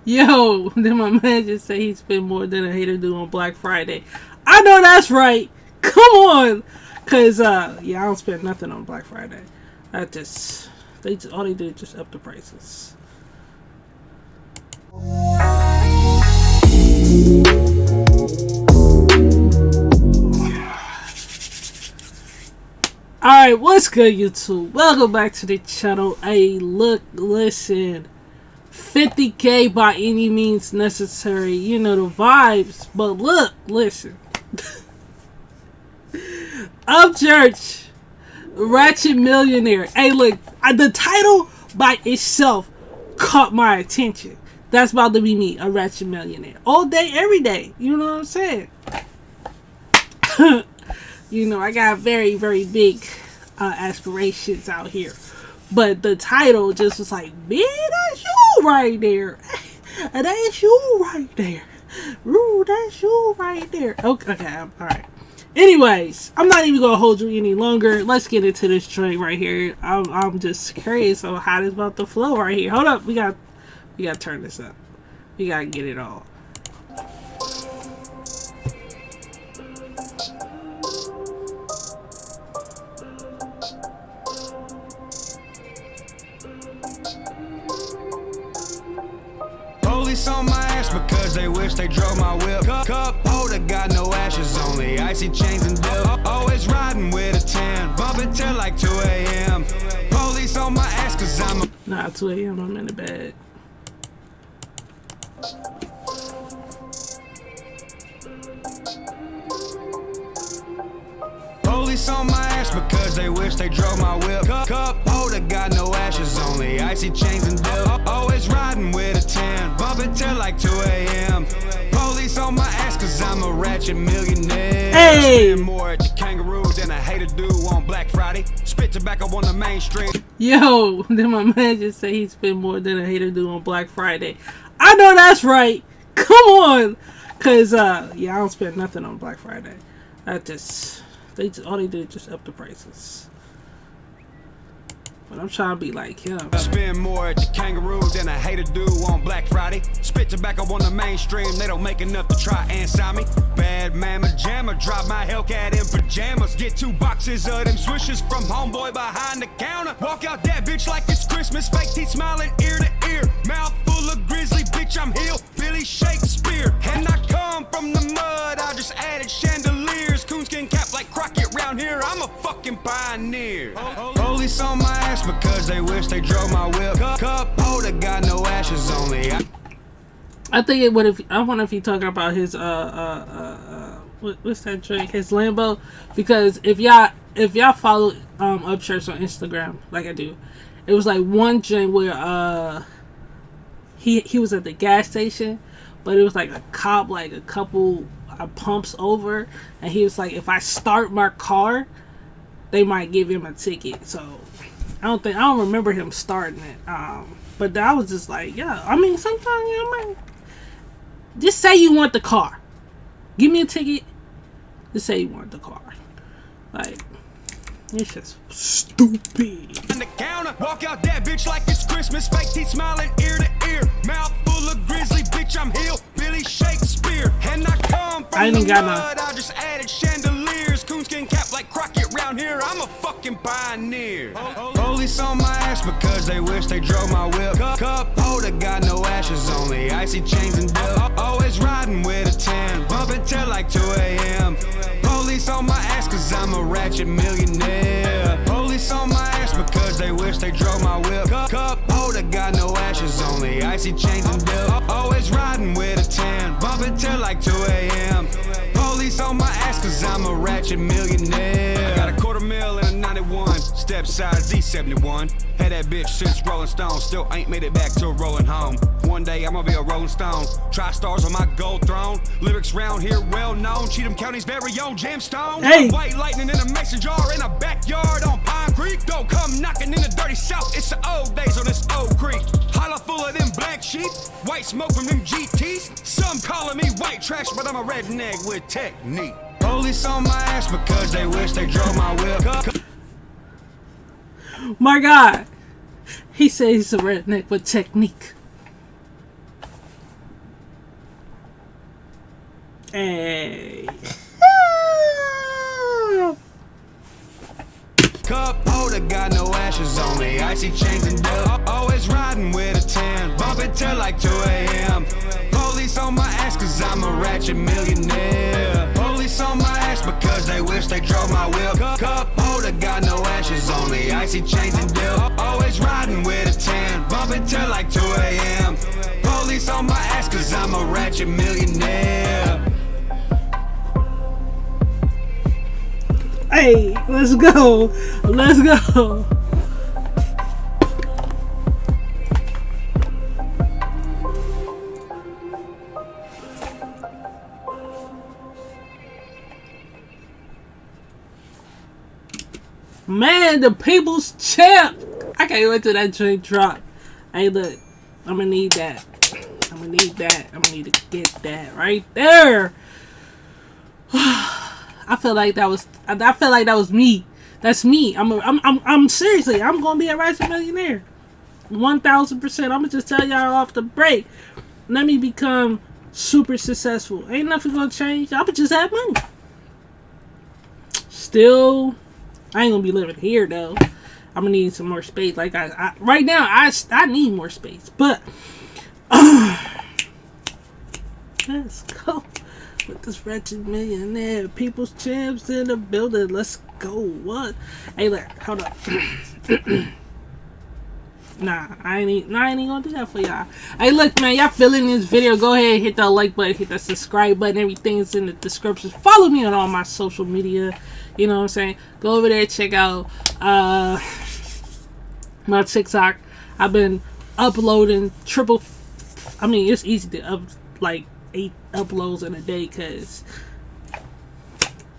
Yo, then my man just say he spent more than a hater do on Black Friday. I know that's right. Come on. Cause yeah, I don't spend nothing on Black Friday. All they do is just up the prices. Alright, what's good, YouTube? Welcome back to the channel. Hey, look, listen. 50K by any means necessary. You know the vibes. But look, listen. Upchurch, Ratchet Millionaire. Hey, look, the title by itself caught my attention. That's about to be me, a Ratchet Millionaire. All day, every day. You know what I'm saying? You know, I got very, very big aspirations out here. But the title just was like, man, that's you right there. That's you right there. Ooh, that's you right there. Okay, alright. Anyways, I'm not even going to hold you any longer. Let's get into this joint right here. I'm just curious on how this about to flow right here. Hold up, we got to turn this up. We got to get it all. Police on my ass because they wish they drove my whip. Cup holder got no ashes, only icy chains and dip. Always riding with a 10, bumping till like 2 a.m. Police on my ass cause I'm a... Nah, 2 a.m. I'm in the bed. Police on my ass because they wish they drove my whip. Cup holder got no ashes, only icy chains and dip. Always riding with a 10, bumping till like 2 a.m. Police on my ass cause I'm a ratchet millionaire. Hey! Spend more at the kangaroo than a hater do on Black Friday. Spit tobacco on the mainstream. Yo, then my man just say he spent more than a hater do on Black Friday. I know that's right. Come on. Cause yeah, I don't spend nothing on Black Friday. All they do is just up the prices. But I'm trying to be like him. Spend more at the kangaroo than a hater do on Black Friday. Spit tobacco on the mainstream, they don't make enough to try and sign me. Bad mama jammer, drop my Hellcat in pajamas. Get 2 boxes of them swishes from homeboy behind the counter. Walk out that bitch like it's Christmas, fake teeth smiling ear to ear. Mouth full of grizzly, bitch I'm Billy Shakespeare. And I come from the mud, I just added chandeliers. Coonskin cap like Crockett round here, I'm a fucking pioneer. Police on my ass because they wish they drove my whip. Cup holder got no ashes, only I think it would if I wonder if he talking about his what's that drink? His Lambo. Because if y'all follow Upchurch on Instagram like I do, it was like one drink where he was at the gas station, but it was like a cop like a couple pumps over, and he was like, if I start my car, they might give him a ticket. So I don't remember him starting it. But I was just like, yeah. I mean, sometimes just say you want the car. Give me a ticket. Just say you want the car. Like, it's just stupid. On the counter, walk out that bitch like it's Christmas. Fake teeth smiling ear to ear. Mouth full of grizzly, bitch I'm Billy Shakespeare. And I come from the mud, I just added chandeliers. Coonskin cap like Crockett round here, I'm a fucking pioneer. Police on my ass because they wish they drove my whip. Cup holder got no ashes, only icy chains and dip. Always riding with a 10, bumping till like 2 a.m. Police on my ass cause I'm a ratchet millionaire. Police on my ass because they wish they drove my whip. Cup holder got no ashes, only icy chains and dip. Always riding with a 10, bumping till like 2 a.m. Police on my ass cause I'm a ratchet millionaire. I got a $250,000 and a 91, step size Z71. Had that bitch since Rolling Stone, still ain't made it back to a rolling home. One day I'm gonna be a Rolling Stone, tri-stars on my gold throne. Lyrics round here well known, Cheatham County's very own gemstone. Hey. White lightning in a mason jar in a backyard on Pine Creek. Don't come knocking in the dirty south, it's the old days on this old creek. Holla full of them black sheep, white smoke from them GTs. Some calling me white trash, but I'm a redneck with technique. Police on my ass because they wish they drove my whip. My God, he says he's a redneck with technique. Hey. Cup holder got no ashes on me. Icy chains and dub. Always riding with a 10. Bump it till like 2 a.m. Police on my ass cause I'm a ratchet millionaire. Police on my ass because they wish they drove my wheel. Cup holder got no ashes on me. Icy chains and dub. Always riding with a 10. Bump it till like 2 a.m. Police on my ass cause I'm a ratchet millionaire. Hey, let's go. Let's go. Man, the people's champ. I can't wait till that drink drop. Hey, look. I'm gonna need that. I'm gonna need that. I'm gonna need to get that right there. I feel like that was me. That's me. I'm seriously. I'm gonna be a Ratchet Millionaire. 1,000%. I'm gonna just tell y'all off the break. Let me become super successful. Ain't nothing gonna change. I'ma just have money. Still, I ain't gonna be living here though. I'm gonna need some more space. Like I right now, I need more space. But let's go. With this Ratchet Millionaire, people's champs in the building. Let's go. What? Hey, look, hold up. Nah, I ain't gonna do that for y'all. Hey, look, man, y'all feeling this video? Go ahead, hit that like button, hit that subscribe button. Everything's in the description. Follow me on all my social media. You know what I'm saying? Go over there, check out my TikTok. I've been uploading it's easy to up like 8 uploads in a day because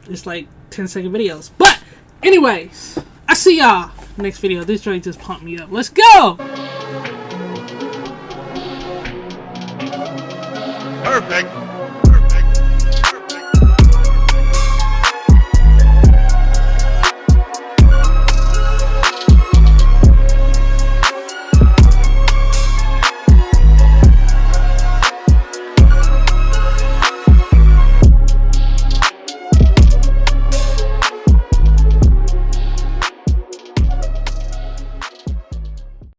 it's like 10-second videos. But anyways, I see y'all next video. This joint just pumped me up. Let's go. Perfect.